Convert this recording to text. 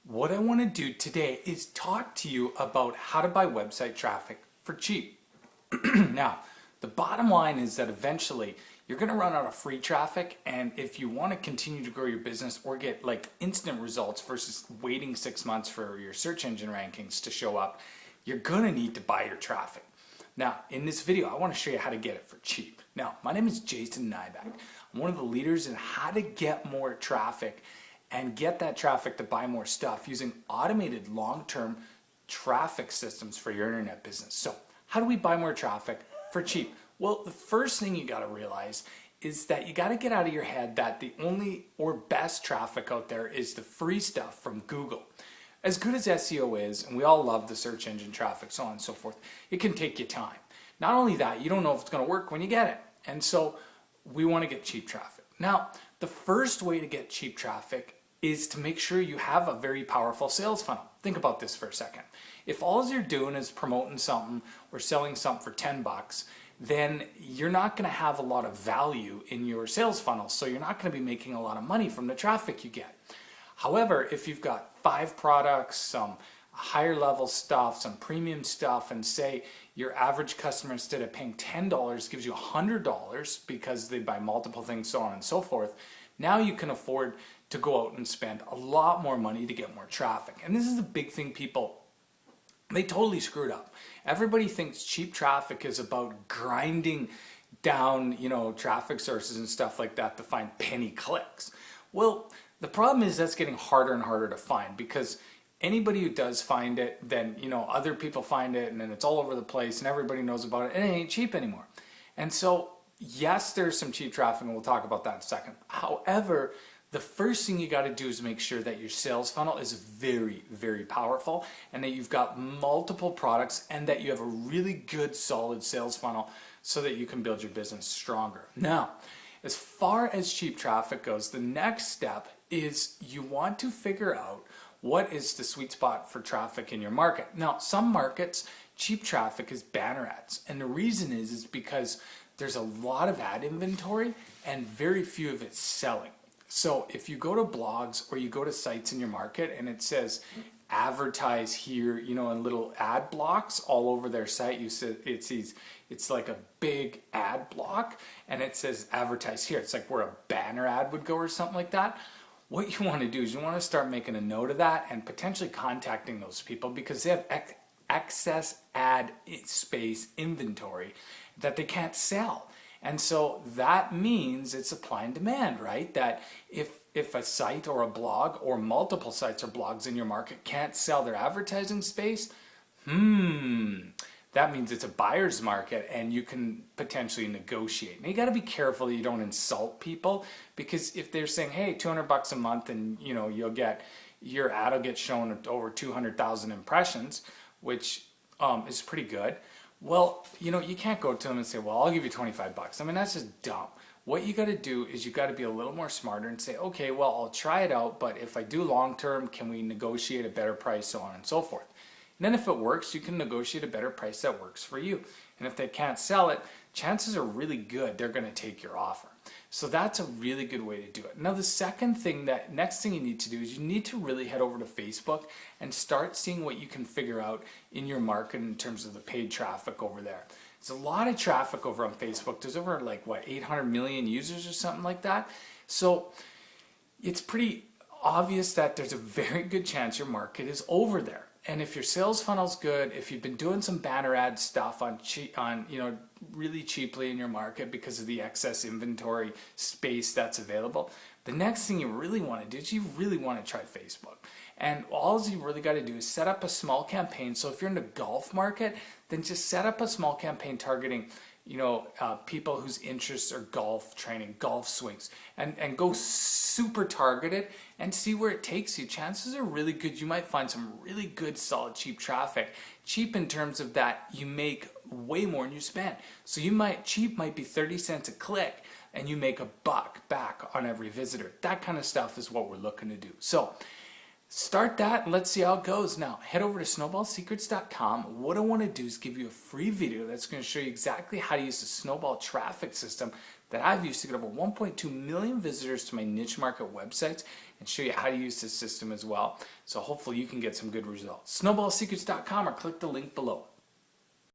What I want to do today is talk to you about how to buy website traffic for cheap. Now, the bottom line is that eventually you're going to run out of free traffic, and if you want to continue to grow your business or get like instant results versus waiting 6 months for your search engine rankings to show up, you're going to need to buy your traffic. Now, in this video, I want to show you how to get it for cheap. Now, my name is Jason Nyback. I'm one of the leaders in how to get more traffic and get that traffic to buy more stuff using automated long-term traffic systems for your internet business. So how do we buy more traffic for cheap? Well, the first thing you got to realize is that you got to get out of your head that the only or best traffic out there is the free stuff from Google. As good as SEO is, and we all love the search engine traffic, so on and so forth, it can take you time. Not only that, you don't know if it's going to work when you get it. And so we want to get cheap traffic. Now, the first way to get cheap traffic is to make sure you have a very powerful sales funnel. Think about this for a second. If all you're doing is promoting something or selling something for 10 bucks, then you're not going to have a lot of value in your sales funnel. So you're not going to be making a lot of money from the traffic you get. However, if you've got 5 products, some higher level stuff, some premium stuff, and say your average customer, instead of paying $10, gives you $100 because they buy multiple things, so on and so forth, now you can afford to go out and spend a lot more money to get more traffic. And this is a big thing they totally screwed up. Everybody thinks cheap traffic is about grinding down, traffic sources and stuff like that to find penny clicks. Well, the problem is that's getting harder and harder to find, because anybody who does find it, then other people find it, and then it's all over the place and everybody knows about it, and it ain't cheap anymore. And so yes, there's some cheap traffic, and we'll talk about that in a second. However, the first thing you got to do is make sure that your sales funnel is very, very powerful, and that you've got multiple products, and that you have a really good, solid sales funnel so that you can build your business stronger. Now, as far as cheap traffic goes, the next step is you want to figure out what is the sweet spot for traffic in your market. Now, some markets, cheap traffic is banner ads, and the reason is because there's a lot of ad inventory and very few of it selling. So if you go to blogs or you go to sites in your market and it says advertise here, in little ad blocks all over their site, it's like a big ad block and it says advertise here. It's like where a banner ad would go or something like that. What you want to do is you want to start making a note of that and potentially contacting those people, because they have excess ad space inventory that they can't sell. And so that means it's supply and demand, right? That if a site or a blog or multiple sites or blogs in your market can't sell their advertising space, that means it's a buyer's market and you can potentially negotiate. Now you got to be careful you don't insult people, because if they're saying, hey, $200 a month and your ad will get shown at over 200,000 impressions, which is pretty good. Well, you can't go to them and say, well, I'll give you 25 bucks. I mean, that's just dumb. What you got to do is you got to be a little more smarter and say, okay, well, I'll try it out, but if I do long term, can we negotiate a better price, so on and so forth. And then if it works, you can negotiate a better price that works for you. And if they can't sell it, chances are really good they're going to take your offer. So that's a really good way to do it. Now, the next thing you need to do is you need to really head over to Facebook and start seeing what you can figure out in your market in terms of the paid traffic over there. There's a lot of traffic over on Facebook. There's over 800 million users or something like that. So it's pretty obvious that there's a very good chance your market is over there. And if your sales funnel's good, if you've been doing some banner ad stuff on really cheaply in your market because of the excess inventory space that's available, the next thing you really want to do is you really want to try Facebook. And all you really got to do is set up a small campaign. So if you're in the golf market, then just set up a small campaign targeting people whose interests are golf training, golf swings, and go super targeted and see where it takes you. Chances are really good you might find some really good, solid, cheap traffic. Cheap in terms of that you make way more than you spend. So cheap might be 30 cents a click and you make $1 back on every visitor. That kind of stuff is what we're looking to do. So start that and let's see how it goes. Now, head over to snowballsecrets.com. What I want to do is give you a free video that's going to show you exactly how to use the Snowball traffic system that I've used to get over 1.2 million visitors to my niche market websites and show you how to use this system as well. So hopefully you can get some good results. Snowballsecrets.com or click the link below.